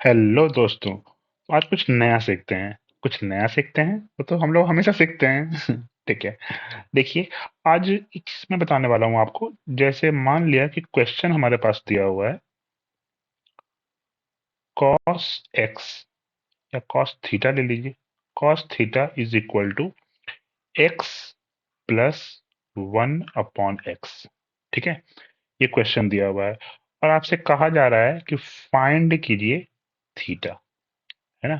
Hello दोस्तों। आज कुछ नया सीखते हैं। कुछ नया सीखते हैं वो तो हम लोग हमेशा सीखते हैं। ठीक है। देखिए, आज मैं बताने वाला हूँ आपको। जैसे मान लिया कि क्वेश्चन हमारे पास दिया हुआ है, कॉस एक्स या कॉस थीटा ले लीजिए। Cos theta is equal to x plus 1/x। ठीक है, ये क्वेश्चन दिया हुआ है और आपसे कहा जा रहा है कि फाइंड कीजिए थीटा। है ना।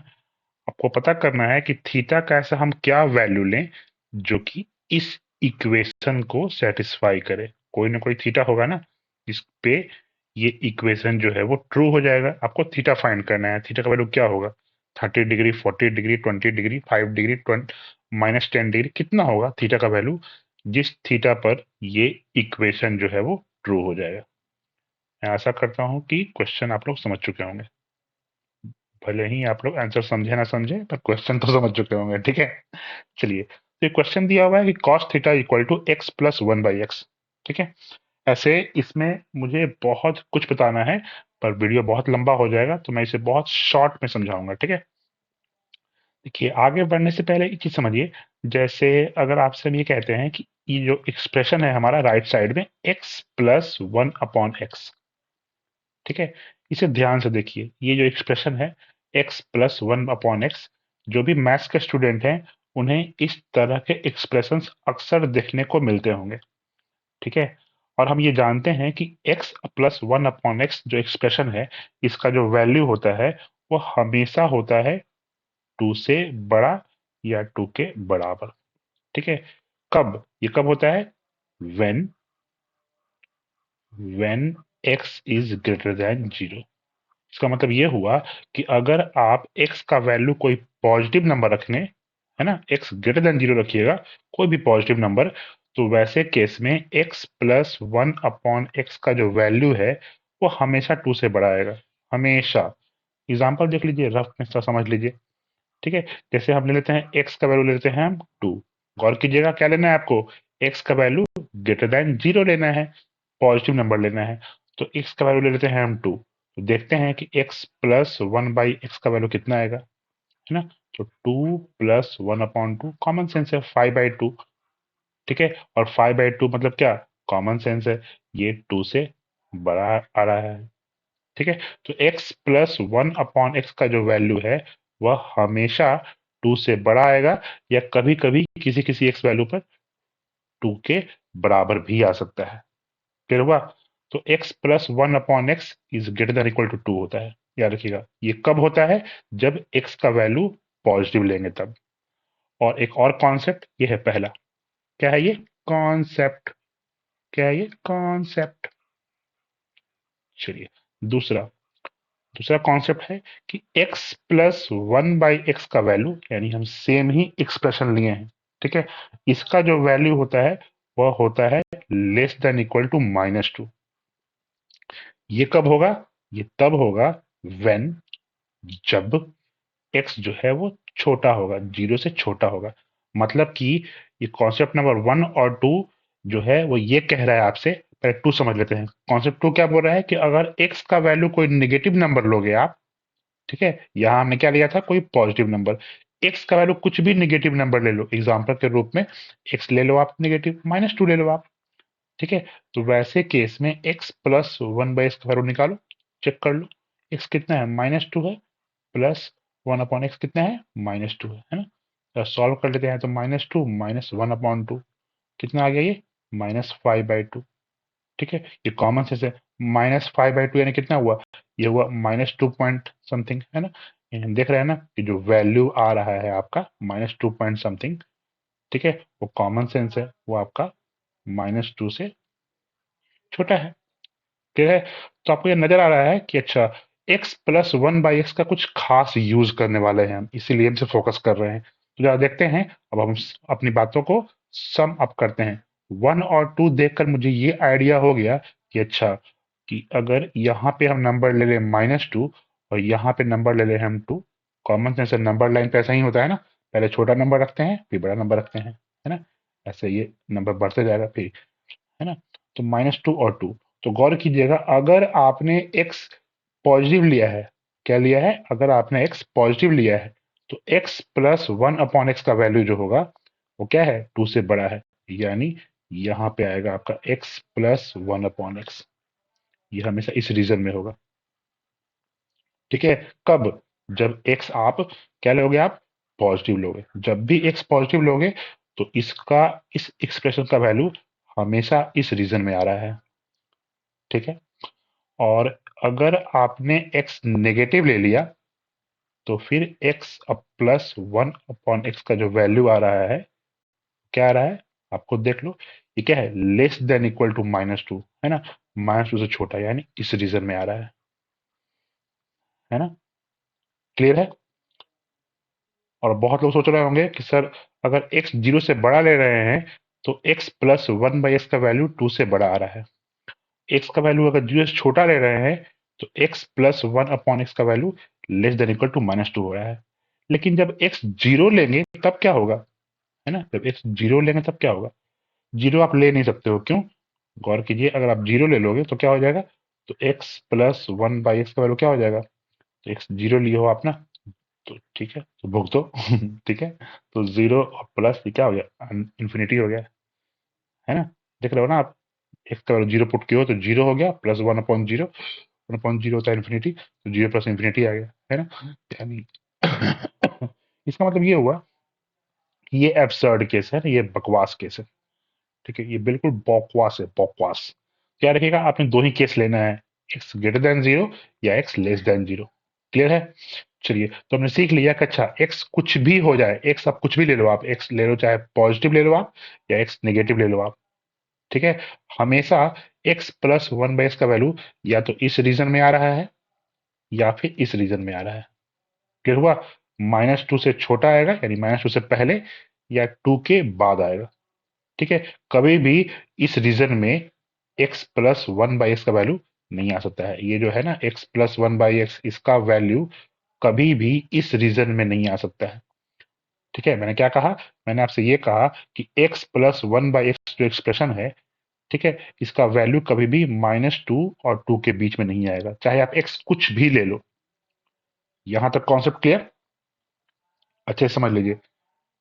आपको पता करना है कि थीटा का ऐसा हम क्या वैल्यू लें जो कि इस इक्वेशन को सेटिस्फाई करे। कोई ना कोई थीटा होगा ना जिस पे ये इक्वेशन जो है वो ट्रू हो जाएगा। आपको थीटा फाइंड करना है। थीटा का वैल्यू क्या होगा? 30 degree, 40 degree, 20 degree, 5 degree, 20 -10 degree, कितना होगा थीटा का वैल्यू जिस थीटा पर ये इक्वेशन जो है वो ट्रू हो जाएगा। मैं आशा करता हूँ कि क्वेश्चन आप लोग समझ चुके होंगे। भले ही आप लोग आंसर समझे ना समझे, पर क्वेश्चन तो समझ चुके होंगे। ठीक है, चलिए। तो ये क्वेश्चन दिया हुआ है कि cos theta equal to x plus 1/x। ठीक है। ऐसे इसमें मुझे बहुत कुछ बताना है, पर वीडियो बहुत लंबा हो जाएगा, तो मैं इसे बहुत शॉर्ट में समझाऊंगा। ठीक है। देखिए, आगे बढ़ने से पहले एक चीज समझिए। जैसे अगर आपसे हम ये कहते हैं कि ये जो एक्सप्रेशन है हमारा राइट साइड में, x प्लस 1/x। ठीक है, इसे ध्यान से देखिए। ये जो एक्सप्रेशन है x प्लस 1/x, जो भी मैथ्स के स्टूडेंट हैं उन्हें इस तरह के एक्सप्रेशंस अक्सर देखने को मिलते होंगे। ठीक है। और हम ये जानते हैं कि x प्लस 1/x जो एक्सप्रेशन है, इसका जो वैल्यू होता है वो हमेशा होता है 2 से बड़ा या 2 के बराबर। ठीक है। कब ये कब होता है? when when x is greater than 0। इसका मतलब ये हुआ कि अगर आप x का वैल्यू कोई पॉजिटिव नंबर रखने, है ना, x ग्रेटर देन 0 रखिएगा, कोई भी पॉजिटिव नंबर, तो वैसे केस में x प्लस 1/x का जो वैल्यू है वो हमेशा 2 से बड़ा आएगा। हमेशा। एग्जाम्पल देख लीजिए, रफ में समझ लीजिए। ठीक है। जैसे हम ले लेते हैं x का वैल्यू ले लेते हैं हम 2। गौर कीजिएगा, क्या लेना है आपको? x का वैल्यू ग्रेटर देन 0 लेना है, पॉजिटिव नंबर लेना है। तो x का वैल्यू ले लेते हैं हम 2। तो देखते हैं कि x प्लस 1/x का वैल्यू कितना आएगा। है ना। तो 2 प्लस 1/2 कॉमन सेंस है, 5/2। ठीक है। और 5/2 मतलब क्या? कॉमन सेंस है, ये 2 से बड़ा आ रहा है। ठीक है। तो x प्लस 1/x का जो वैल्यू है वह हमेशा 2 से बड़ा आएगा, या कभी कभी किसी किसी x वैल्यू पर 2 के बराबर भी आ सकता है। क्लियर हुआ? तो x plus 1/x is greater than equal to 2 होता है। याद रखिएगा, ये कब होता है? जब x का वैल्यू पॉजिटिव लेंगे तब। और एक और कॉन्सेप्ट ये है पहला। क्या है ये? कॉन्सेप्ट। क्या है ये? कॉन्सेप्ट। चलिए, दूसरा दूसरा कॉन्सेप्ट है कि x प्लस 1/x का वैल्यू, यानी हम सेम ही एक्सप्रेशन लिए हैं। ठीक है। इसका जो वैल्यू होता है वह होता है लेस देन इक्वल टू -2। ये कब होगा? ये तब होगा when, जब x जो है वो छोटा होगा, 0 से छोटा होगा। मतलब कि ये कॉन्सेप्ट नंबर 1 और 2 जो है वो ये कह रहा है आपसे। पहले 2 समझ लेते हैं। कॉन्सेप्ट 2 क्या बोल रहा है कि अगर x का वैल्यू कोई नेगेटिव नंबर लोगे आप, ठीक है, यहाँ हमने क्या लिया था? कोई पॉजिटिव नंबर। एक्स का वैल्यू कुछ भी नेगेटिव नंबर ले लो, एग्जाम्पल के रूप में एक्स ले लो आप, नेगेटिव -2 ले लो आप। ठीक है। तो वैसे केस में एक्स प्लस 1/x का वैल्यू निकालो, चेक कर लो। एक्स कितना है? -2 है। प्लस 1/x कितना है? -2 है ना। तो सॉल्व कर लेते हैं। तो -2 माइनस 1/2 कितना आ गया? ये -5/2। ठीक है। ये कॉमन सेंस है। -5/2 यानी कितना हुआ? ये हुआ -2 पॉइंट समथिंग, है ना। ये हम देख रहे हैं ना कि जो वैल्यू आ रहा है आपका -2 पॉइंट समथिंग, ठीक है, वो कॉमन सेंस है, वो आपका -2 से छोटा है। ठीक है। तो आपको ये नजर आ रहा है कि अच्छा, x प्लस 1/x का कुछ खास यूज करने वाले हैं हम, इसीलिए हमसे फोकस कर रहे हैं। तो जरा देखते हैं। अब हम अपनी बातों को सम अप करते हैं। 1 और 2 देखकर मुझे ये आइडिया हो गया कि अच्छा, कि अगर यहाँ पे हम नंबर ले लें -2 और यहाँ पे नंबर ले लें हम 2, कॉमन सेंस नंबर लाइन पे ऐसा ही होता है ना। पहले छोटा नंबर रखते हैं, फिर बड़ा नंबर रखते हैं, है ना। ऐसे ये नंबर बढ़ते जाएगा फिर, है ना। तो -2 और 2। तो गौर कीजिएगा, अगर आपने x पॉजिटिव लिया है, क्या लिया है, अगर आपने x पॉजिटिव लिया है तो x प्लस 1/x का वैल्यू जो होगा वो क्या है, 2 से बड़ा है, यानी यहाँ पे आएगा आपका x प्लस 1/x। ये हमेशा इस रीजन में होगा। ठीक है, कब, जब x आप क्या लोगे, आप पॉजिटिव लोगे। जब भी x पॉजिटिव लोगे तो इसका, इस एक्सप्रेशन का वैल्यू हमेशा इस रीजन में आ रहा है। ठीक है, और अगर आपने x नेगेटिव ले लिया तो फिर x अब प्लस 1/x का जो वैल्यू आ रहा है, क्या आ रहा है, आप खुद देख लो। ये क्या है, लेस देन इक्वल टू -2, है ना, -2 से छोटा, यानी इस रीजन में आ रहा है ना। क्लियर है। और बहुत लोग सोच रहे होंगे कि सर अगर x 0 से बड़ा ले रहे हैं तो x प्लस 1/x का वैल्यू 2 से बड़ा आ रहा है। x का वैल्यू अगर 0 से छोटा ले रहे हैं तो x प्लस 1/x का value less than equal to -2 हो रहा है। लेकिन जब x 0 लेंगे तब क्या होगा, है ना, जब x 0 लेंगे तब क्या होगा, 0 आप ले नहीं सकते हो, क्यों, गौर कीजिए, अगर आप 0 ले लोगे तो क्या हो जाएगा, तो x प्लस 1/x का वैल्यू क्या हो जाएगा, तो x 0 लिए हो आप ना, तो ठीक है, तो भुगतो ठीक है, तो 0 और प्लस ये क्या हो गया, इन्फिनिटी हो गया, है ना। देख रहे हो ना आप, x का वैल्यू 0 पुट किए हो तो 0 हो गया, प्लस 1/0, 1/0 होता है इन्फिनिटी, तो 0 प्लस इन्फिनिटी आ गया, है ना, यानी इसका मतलब ये हुआ कि ये एब्सर्ड केस है ना, ये बकवास केस है। ठीक है, ये बिल्कुल बकवास है, बकवास। क्या रखिएगा, आपने दो ही केस लेना है, x ग्रेटर देन 0 या x लेस देन 0। क्लियर है। चलिए, तो हमने सीख लिया कि अच्छा x कुछ भी हो जाए, x आप कुछ भी ले लो, आप x ले लो, चाहे पॉजिटिव ले लो आप, या x नेगेटिव ले लो आप। ठीक है, हमेशा x प्लस 1/x का वैल्यू या तो इस रीजन में आ रहा है या फिर इस रीजन में आ रहा है। क्लियर हुआ, -2 से छोटा आएगा यानी -2 से पहले, या 2 के बाद आएगा। ठीक है, कभी भी इस रीजन में x प्लस 1/x का वैल्यू नहीं आ सकता है। ये जो है ना x प्लस 1/x, इसका वैल्यू कभी भी इस रीजन में नहीं आ सकता है। ठीक है, मैंने क्या कहा, मैंने आपसे ये कहा कि x प्लस 1/x जो एक्सप्रेशन है, ठीक है, इसका वैल्यू कभी भी -2 और 2 के बीच में नहीं आएगा, चाहे आप x कुछ भी ले लो। यहां तक कॉन्सेप्ट क्लियर, अच्छे से समझ लीजिए,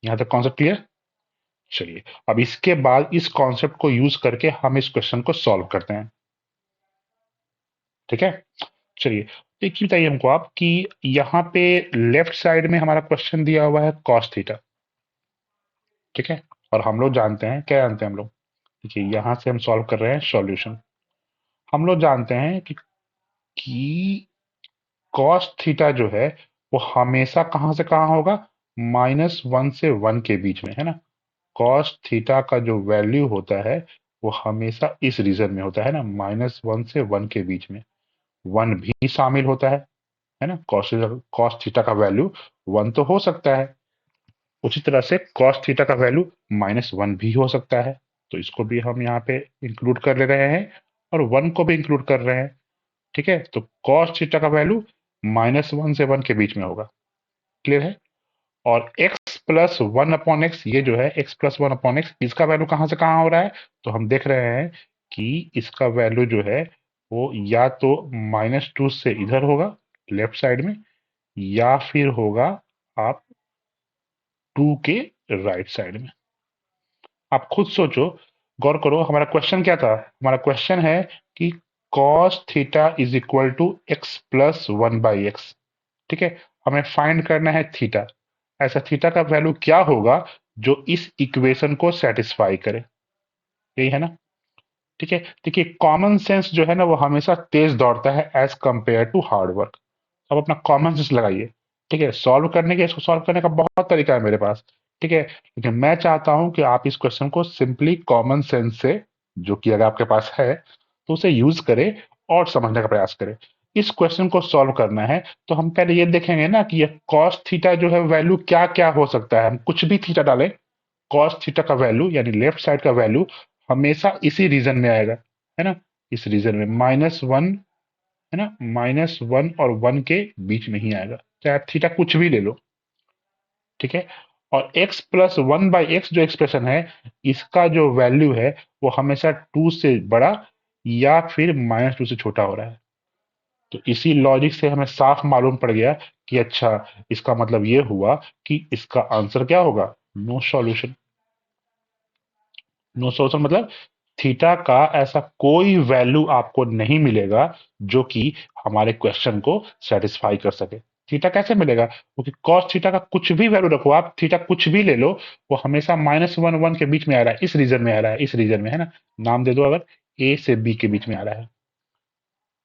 यहां तक कॉन्सेप्ट क्लियर। चलिए, अब इसके बाद इस कॉन्सेप्ट को यूज करके हम इस क्वेश्चन को सॉल्व करते हैं। ठीक है, चलिए, तो एक चीज बताइए हमको आप कि यहाँ पे लेफ्ट साइड में हमारा क्वेश्चन दिया हुआ है cos थीटा। ठीक है, और हम लोग जानते हैं, क्या जानते हैं हम लोग, देखिए यहाँ से हम सॉल्व कर रहे हैं सॉल्यूशन। हम लोग जानते हैं कि cos थीटा जो है वो हमेशा कहाँ से कहाँ होगा, -1 से 1 के बीच में, है ना। cos थीटा का जो वैल्यू होता है वो हमेशा इस रीजन में होता है ना, -1 से 1 के बीच में। 1 भी शामिल होता है ना, cos थीटा का वैल्यू 1 तो हो सकता है, उसी तरह से cos थीटा का वैल्यू -1 भी हो सकता है, तो इसको भी हम यहाँ पे इंक्लूड कर ले रहे हैं और 1 को भी इंक्लूड कर रहे हैं। ठीक है, तो cos थीटा का वैल्यू -1 से 1 के बीच में होगा। क्लियर है। और x प्लस 1/x, ये जो है x प्लस 1/x, इसका वैल्यू कहाँ से कहाँ हो रहा है, तो हम देख रहे हैं कि इसका वैल्यू जो है वो या तो -2 से इधर होगा लेफ्ट साइड में, या फिर होगा आप 2 के राइट साइड में। आप खुद सोचो, गौर करो, हमारा क्वेश्चन क्या था, हमारा क्वेश्चन है कि cos theta is equal to x plus 1/x। ठीक है, हमें फाइंड करना है थीटा। ऐसा थीटा का वैल्यू क्या होगा जो इस इक्वेशन को सेटिस्फाई करे, यही है ना। ठीक है, देखिए कॉमन सेंस जो है ना वो हमेशा तेज दौड़ता है as compare to hard work. अब अपना कॉमन सेंस लगाइए। ठीक है, सॉल्व करने के, इसको सॉल्व करने का बहुत तरीका है मेरे पास। ठीक है, लेकिन मैं चाहता हूं कि आप इस क्वेश्चन को सिंपली कॉमन सेंस से, जो कि अगर आपके पास है तो उसे यूज करें और समझने का प्रयास करें। इस क्वेश्चन को सॉल्व करना है तो हम पहले ये देखेंगे ना कि ये कॉस थीटा जो है वैल्यू क्या क्या हो सकता है। हम कुछ भी थीटा डालें, कॉस थीटा का वैल्यू यानी लेफ्ट साइड का वैल्यू हमेशा इसी रीजन में आएगा, है ना, इस रीजन में -1, है ना, -1 और 1 के बीच में ही आएगा, चाहे आप थीटा कुछ भी ले लो। ठीक है, और x प्लस 1/x जो एक्सप्रेशन है, इसका जो वैल्यू है वो हमेशा 2 से बड़ा या फिर -2 से छोटा हो रहा है। तो इसी लॉजिक से हमें साफ मालूम पड़ गया कि अच्छा, इसका मतलब ये हुआ कि इसका आंसर क्या होगा, नो सॉल्यूशन। नो सॉल्यूशन मतलब थीटा का ऐसा कोई वैल्यू आपको नहीं मिलेगा जो कि हमारे क्वेश्चन को सेटिस्फाई कर सके। थीटा कैसे मिलेगा, क्योंकि कॉस थीटा का कुछ भी वैल्यू रखो आप, थीटा कुछ भी ले लो, वो हमेशा -1 1 के बीच में आ रहा है, इस रीजन में आ रहा है, इस रीजन में, है ना। नाम दे दो अगर, ए से बी के बीच में आ रहा है,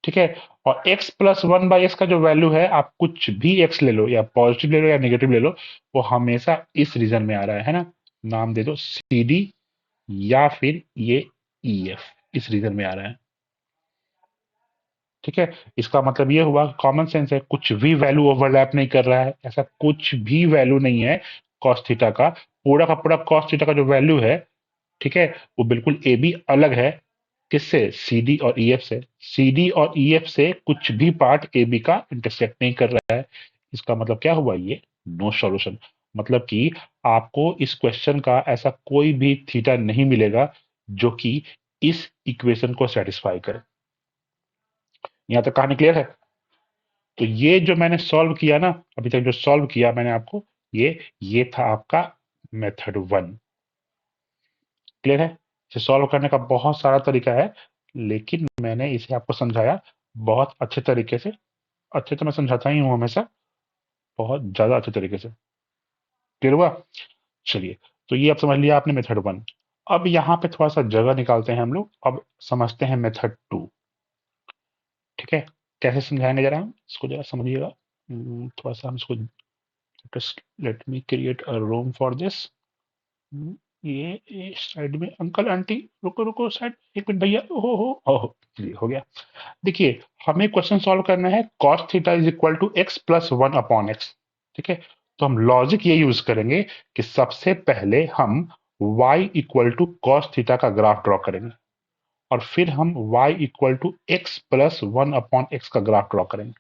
ठीक है। और x प्लस 1/x का जो वैल्यू है, आप कुछ भी x ले लो, या पॉजिटिव ले लो या नेगेटिव ले लो, वो हमेशा इस रीजन में आ रहा है ना। नाम दे दो सी डी, या फिर ये ई एफ, इस रीजन में आ रहा है, ठीक है। इसका मतलब ये हुआ, कॉमन सेंस है, कुछ भी वैल्यू ओवरलैप नहीं कर रहा है, ऐसा कुछ भी वैल्यू नहीं है कॉस थीटा का पूरा कॉस थीटा का जो वैल्यू है, ठीक है, वो बिल्कुल ए बी अलग है। किससे, सी डी और ई एफ से। सी डी और ई एफ से कुछ भी पार्ट ए बी का इंटरसेक्ट नहीं कर रहा है। इसका मतलब क्या हुआ, ये नो सॉल्यूशन। मतलब कि आपको इस क्वेश्चन का ऐसा कोई भी थीटा नहीं मिलेगा जो कि इस इक्वेशन को सेटिस्फाई करे। यहां तक कहानी क्लियर है। तो ये जो मैंने सॉल्व किया ना, अभी तक जो सॉल्व किया मैंने आपको, ये था आपका मेथड 1। क्लियर है। इसे सॉल्व करने का बहुत सारा तरीका है, लेकिन मैंने इसे आपको समझाया बहुत अच्छे तरीके से। अच्छे तो मैं समझाता ही हूँ हमेशा, बहुत ज्यादा अच्छे तरीके से। क्लियर हुआ। चलिए, तो ये आप समझ लिया आपने मेथड 1। अब यहाँ पे थोड़ा सा जगह निकालते हैं हम लोग, अब समझते हैं मेथड 2। ठीक है, कैसे समझाएंगे जरा हम इसको, जरा समझिएगा। थोड़ा सा हम इसको, let me create a room for this. ये साइड में अंकल आंटी, रुको रुको साइड, एक मिनट भैया, हो जी हो गया। देखिए, हमें क्वेश्चन सॉल्व करना है, cos theta is equal to x plus 1/x। ठीक है, तो हम लॉजिक ये यूज करेंगे कि सबसे पहले हम y equal to cos theta का ग्राफ ड्रॉ करेंगे, और फिर हम y equal to x plus 1/x का ग्राफ ड्रॉ करेंगे।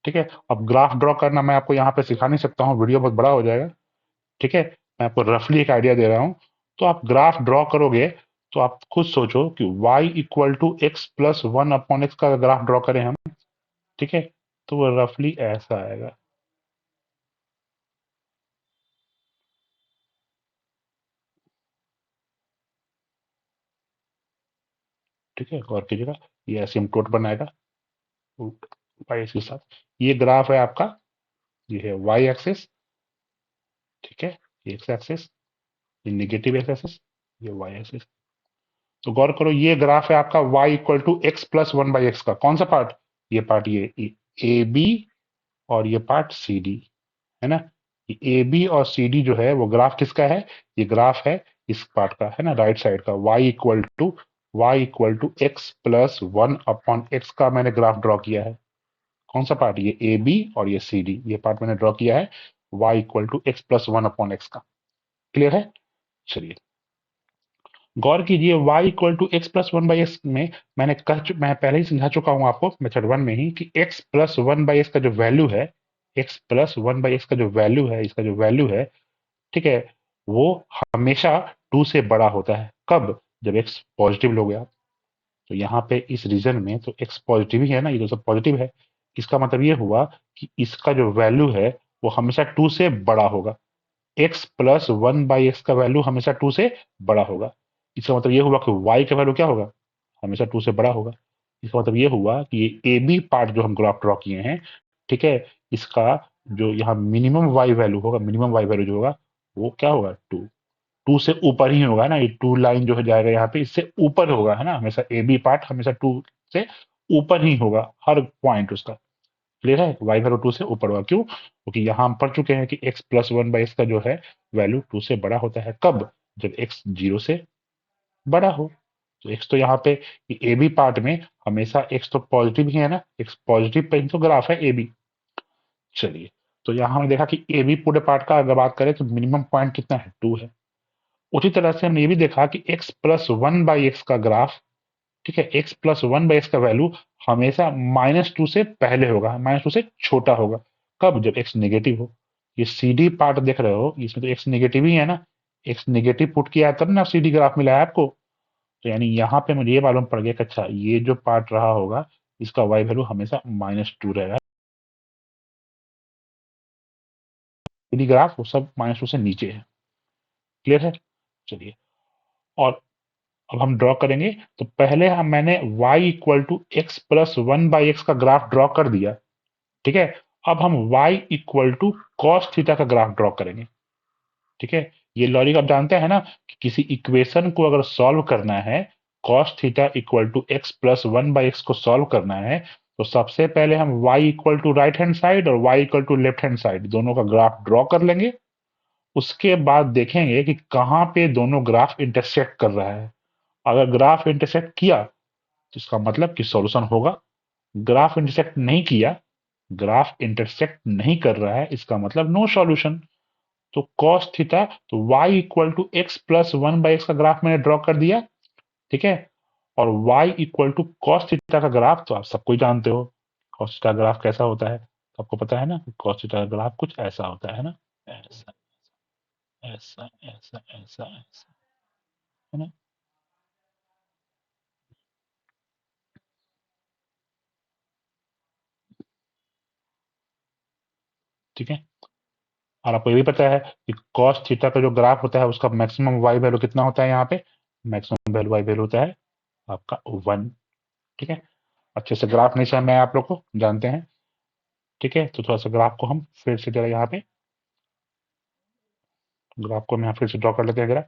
ठीक है, अब ग्राफ ड्रॉ करना मैं आपको यहाँ पे सिखा नहीं सकता हूँ, वीडियो बहुत बड़ा हो जाएगा। ठीक है, मैं आपको रफली एक आइडिया दे रहा हूँ। तो आप ग्राफ ड्रॉ करोगे, तो आप खुद सोचो कि y equal to x plus 1/x का ग्राफ ड्रॉ करें हम, ठीक है, तो वो रफली ऐसा आएगा। ठीक है, गौर कीजिएगा, ये एसिम्प्टोट बनाएगा वाई के साथ। ये ग्राफ है आपका, ये है वाई एक्सिस, ठीक है, ये एक्स एक्सिस, ये नेगेटिव एक्स एक्सिस, ये वाई एक्सिस। तो गौर करो, ये ग्राफ है आपका y equal to x plus 1/x का। कौन सा पार्ट, ये पार्ट, ये ए बी, और ये पार्ट सी डी, है ना। ये ए बी और सी डी जो है, वो ग्राफ किसका है, ये ग्राफ है इस पार्ट का, है ना, राइट साइड का। y equal to x plus 1/x का मैंने ग्राफ ड्रॉ किया है। कौन सा पार्ट, ये ए बी और ये सी डी, ये पार्ट मैंने ड्रॉ किया है y equal to x plus 1/x का। क्लियर है। चलिए, गौर कीजिए, y equal to x plus 1/x में मैं पहले ही समझा चुका हूं आपको मेथड 1 में ही, कि x प्लस 1/x का जो वैल्यू है, x प्लस 1/x का जो वैल्यू है, इसका जो वैल्यू है, ठीक है, वो हमेशा 2 से बड़ा होता है। कब, जब x पॉजिटिव लोगे आप। तो यहाँ पे इस रीजन में तो x पॉजिटिव ही है ना, ये तो सब पॉजिटिव है। इसका मतलब ये हुआ कि इसका जो वैल्यू है, वो हमेशा 2 से बड़ा होगा। x प्लस 1/x का वैल्यू हमेशा 2 से बड़ा होगा। इसका मतलब ये हुआ कि y का वैल्यू क्या होगा, हमेशा 2 से बड़ा होगा। इसका मतलब ये हुआ कि ये ए बी पार्ट जो हम ग्राफ ड्रॉ किए हैं, ठीक है, इसका जो यहाँ मिनिमम y वैल्यू होगा, मिनिमम y वैल्यू जो होगा, वो क्या होगा, 2। 2 से ऊपर ही होगा ना, ये 2 लाइन जो है जाएगा यहाँ पे, इससे ऊपर होगा, है ना, हमेशा ए बी पार्ट हमेशा 2 से ऊपर ही होगा, हर पॉइंट उसका। क्लियर है, वाई वैल्यू 2 से ऊपर होगा। क्यों, क्योंकि यहाँ हम पढ़ चुके हैं कि x प्लस 1/x का जो है वैल्यू 2 से बड़ा होता है। कब, जब x 0 से बड़ा हो। तो x तो यहाँ पे ए बी पार्ट में हमेशा x तो पॉजिटिव ही है ना, x पॉजिटिव पे ही तो ग्राफ है ए बी। चलिए, तो यहाँ हमने देखा कि ए बी पूरे पार्ट का अगर बात करें तो मिनिमम पॉइंट कितना है, 2 है। उसी तरह से हमने ये भी देखा कि x प्लस 1/x का ग्राफ, ठीक है, x प्लस 1/x का वैल्यू हमेशा -2 से पहले होगा, -2 से छोटा होगा। कब, जब x नेगेटिव हो। ये सी डी पार्ट देख रहे हो, इसमें तो x नेगेटिव ही है ना, x नेगेटिव पुट किया है तब ना सी डी ग्राफ मिला है आपको। तो यानी यहाँ पे मुझे ये मालूम पड़ गया कि अच्छा, ये जो पार्ट रहा होगा, इसका y वैल्यू हमेशा -2 रहेगा। यदि ग्राफ वो सब -2 से नीचे है। क्लियर है? चलिए, और अब हम ड्रॉ करेंगे। तो पहले मैंने y equal to x plus 1/x का ग्राफ ड्रॉ कर दिया। ठीक है, अब हम y equal to cos theta का ग्राफ ड्रॉ करेंगे। ठीक है, ये लॉजिक आप जानते हैं ना कि किसी इक्वेशन को अगर सॉल्व करना है, cos theta equal to x plus 1/x को सॉल्व करना है, तो सबसे पहले हम y equal to right hand side और y equal to left hand side दोनों का ग्राफ ड्रॉ कर लेंगे। उसके बाद देखेंगे कि कहाँ पे दोनों ग्राफ इंटरसेक्ट कर रहा है। अगर ग्राफ इंटरसेक्ट किया तो इसका मतलब कि सॉल्यूशन होगा। ग्राफ इंटरसेक्ट नहीं किया, ग्राफ इंटरसेक्ट नहीं कर रहा है, इसका मतलब नो सॉल्यूशन। तो cos थीटा, तो y equal to x plus 1/x का ग्राफ मैंने ड्रॉ कर दिया। ठीक है, और y equal to cos theta का ग्राफ तो आप सबको ही जानते हो। cos थीटा ग्राफ कैसा होता है, तो आपको पता है ना, cos थीटा का ग्राफ कुछ ऐसा होता है ना, ऐसा ऐसा ऐसा ऐसा ऐसा, है ना। ठीक है, और आपको ये भी पता है कि cos थीटा का जो ग्राफ होता है उसका मैक्सिमम y वैल्यू कितना होता है, यहाँ पे मैक्सिमम वैल्यू y वैल्यू होता है आपका 1। ठीक है, अच्छे से ग्राफ नहीं समझ में आया आप लोग को, जानते हैं। ठीक है, तो थोड़ा सा ग्राफ को हम फिर से जरा यहाँ पे, ग्राफ को हम यहाँ फिर से ड्रॉ कर लेते हैं जरा।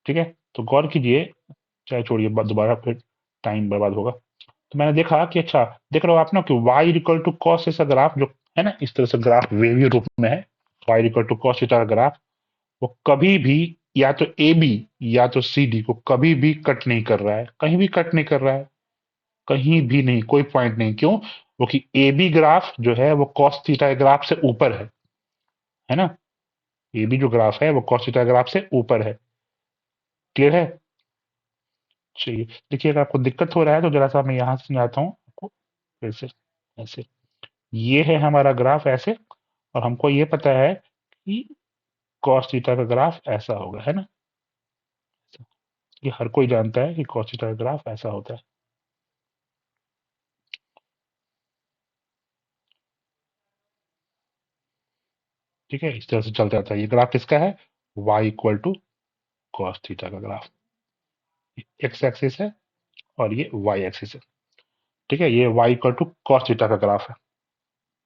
ठीक है, तो गौर कीजिए, चाहे छोड़िए, दोबारा फिर टाइम बर्बाद होगा। तो मैंने देखा कि अच्छा, देख रहे हो आप ना कि y इक्वल टू कॉस ऐसा ग्राफ जो है ना, इस तरह से ग्राफ वेवी रूप में है, y equal to cos theta का ग्राफ, वो कभी भी या तो ए बी या तो सी डी को कभी भी कट नहीं कर रहा है, कहीं भी कट नहीं कर रहा है, कहीं भी नहीं, कोई पॉइंट नहीं। क्यों? क्योंकि ए बी ग्राफ जो है वो कॉस थीटा ग्राफ से ऊपर है ना। ए बी जो ग्राफ है वो कॉस थीटा ग्राफ से ऊपर है। क्लियर है? चाहिए, देखिए अगर आपको दिक्कत हो रहा है तो जरा सा मैं यहाँ से समझाता हूँ आपको, फिर से ऐसे, ये है हमारा ग्राफ ऐसे, और हमको ये पता है कि कॉस थीटा का ग्राफ ऐसा होगा, है ना। ये हर कोई जानता है कि कॉस थीटा का ग्राफ ऐसा होता है। ठीक है, इस तरह से चलता रहता है। ये ग्राफ किसका है? y equal to cos theta का ग्राफ। एक्स एक्सिस है और ये वाई एक्सिस है। ठीक है, ये y equal to cos theta का ग्राफ है।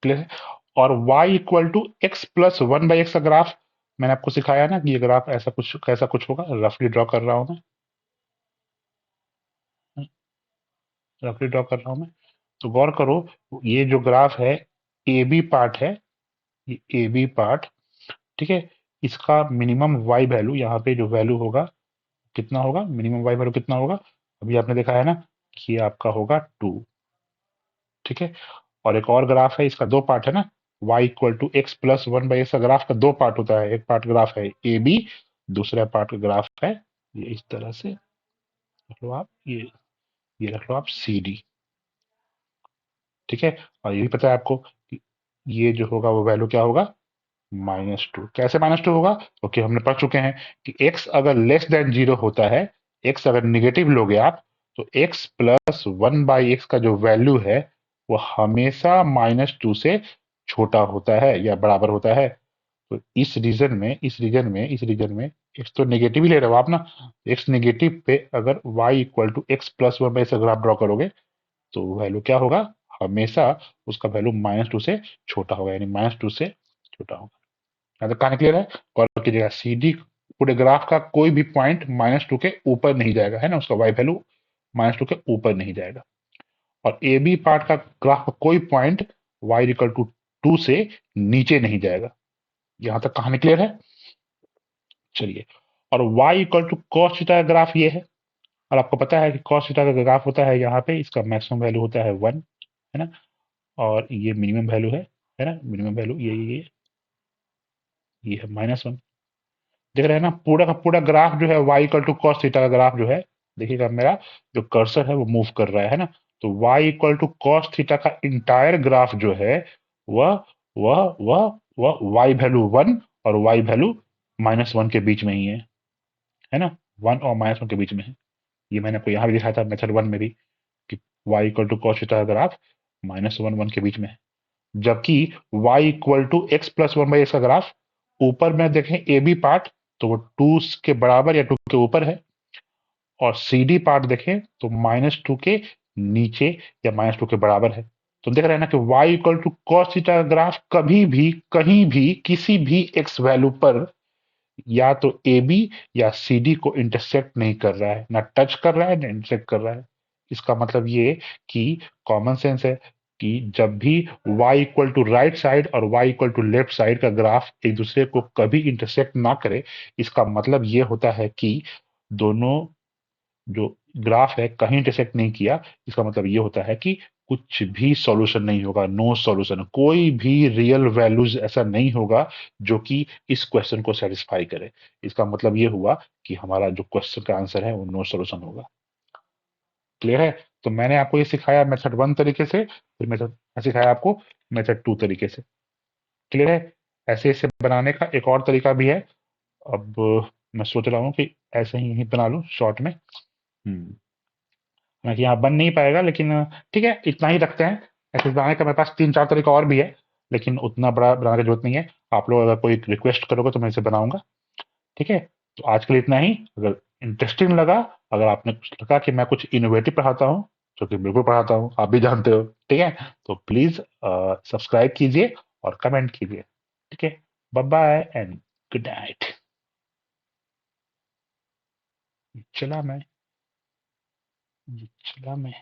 क्लियर है? और y equal to x plus 1/x का ग्राफ मैंने आपको सिखाया ना कि ये ग्राफ ऐसा कुछ कैसा कुछ होगा, रफली ड्रॉ कर रहा हूं मैं, रफली ड्रॉ कर रहा हूं मैं। तो गौर करो, ये जो ग्राफ है, ए बी पार्ट है, ये ए बी पार्ट। ठीक है, इसका मिनिमम y वैल्यू यहाँ पे जो वैल्यू होगा कितना होगा, मिनिमम y वैल्यू कितना होगा, अभी आपने देखा है ना कि ये आपका होगा 2। ठीक है, और एक और ग्राफ है, इसका दो पार्ट है ना, y equal to x plus 1/x का ग्राफ का दो पार्ट होता है। एक पार्ट ग्राफ है ए बी, दूसरा पार्ट ग्राफ है ये इस तरह से, रख लो आप ये रख लो आप सी डी। ठीक है, और ये भी पता है आपको कि ये जो होगा वो वैल्यू क्या होगा, -2। कैसे -2 होगा? क्योंकि हमने पढ़ चुके हैं कि x अगर लेस देन 0 होता है, x अगर निगेटिव लोगे आप, तो x प्लस 1/x का जो वैल्यू है वो हमेशा -2 से छोटा होता है या बराबर होता है। तो इस रीजन में x तो नेगेटिव ही ले रहे हो आप ना, x नेगेटिव पे अगर y equal to x plus 1/x का ग्राफ ड्रॉ करोगे तो वैल्यू क्या होगा, हमेशा उसका वैल्यू -2 से छोटा होगा, यानी -2 से छोटा होगा। यहाँ तक कहानी क्लियर है? गौर कीजिएगा, सी डी पूरे ग्राफ का कोई भी पॉइंट -2 के ऊपर नहीं जाएगा, है ना, उसका वाई वैल्यू -2 के ऊपर नहीं जाएगा। और ए बी पार्ट का ग्राफ का कोई पॉइंट वाई इक्वल टू 2 से नीचे नहीं जाएगा। यहां तक कहानी क्लियर है? चलिए, और y equal to cos theta का ग्राफ ये है, और आपको पता है कि कॉस थीटा का ग्राफ होता है यहाँ पे, इसका मैक्सिमम वैल्यू होता है 1, है ना, और ये मिनिमम वैल्यू है ना, मिनिमम वैल्यू ये है -1। देख रहे हैं ना, पूरा का पूरा ग्राफ जो है y equal to cos theta का ग्राफ जो है, देखिएगा मेरा जो कर्सर है वो मूव कर रहा है ना, तो y equal to cos theta का इंटायर ग्राफ जो है वह वह वह वह y वैल्यू 1 और y वैल्यू -1 के बीच में ही है ना, 1 और -1 के बीच में है। ये मैंने आपको यहाँ भी दिखाया था मेथड 1 में भी, कि y equal to cos theta का ग्राफ -1 1 के बीच में है, जबकि y equal to x plus 1/x का ग्राफ ऊपर में देखें ए बी पार्ट तो वो 2 के बराबर या 2 के ऊपर है, और सी डी पार्ट देखें तो -2 के नीचे या -2 के बराबर है। तो देख रहे हैं ना कि y equal to cos theta का ग्राफ कभी भी कहीं भी किसी भी x वैल्यू पर या तो ए बी या सी डी को इंटरसेक्ट नहीं कर रहा है, ना टच कर रहा है ना इंटरसेक्ट कर रहा है। इसका मतलब ये कि कॉमन सेंस है कि जब भी y equal to right side और y equal to left side का ग्राफ एक दूसरे को कभी इंटरसेक्ट ना करे, इसका मतलब ये होता है कि दोनों जो ग्राफ है कहीं इंटरसेक्ट नहीं किया। इसका मतलब ये होता है कि कुछ भी सॉल्यूशन नहीं होगा, नो सॉल्यूशन, कोई भी रियल वैल्यूज ऐसा नहीं होगा जो कि इस क्वेश्चन को सेटिस्फाई करे। इसका मतलब ये हुआ कि हमारा जो क्वेश्चन का आंसर है वो नो सॉल्यूशन होगा। क्लियर है? तो मैंने आपको ये सिखाया मेथड 1 तरीके से, फिर मेथड सिखाया आपको मेथड 2 तरीके से। क्लियर है? ऐसे ऐसे बनाने का एक और तरीका भी है। अब मैं सोच रहा हूँ कि ऐसे ही यही बना लूं शॉर्ट में। हालांकि यहाँ बन नहीं पाएगा, लेकिन ठीक है, इतना ही रखते हैं। ऐसे बनाने का मेरे पास 3 4 तरीका और भी है, लेकिन उतना बड़ा बनाने की जरूरत नहीं है। आप लोग अगर कोई रिक्वेस्ट करोगे तो मैं इसे बनाऊंगा। ठीक है, तो आज के लिए इतना ही। अगर इंटरेस्टिंग लगा, अगर आपने कुछ लगा कि मैं कुछ इनोवेटिव पढ़ाता हूँ, जो कि बिल्कुल पढ़ाता हूँ, आप भी जानते हो, ठीक है, तो प्लीज सब्सक्राइब कीजिए और कमेंट कीजिए। ठीक है, bye bye and good night. चला मैं, चला मैं।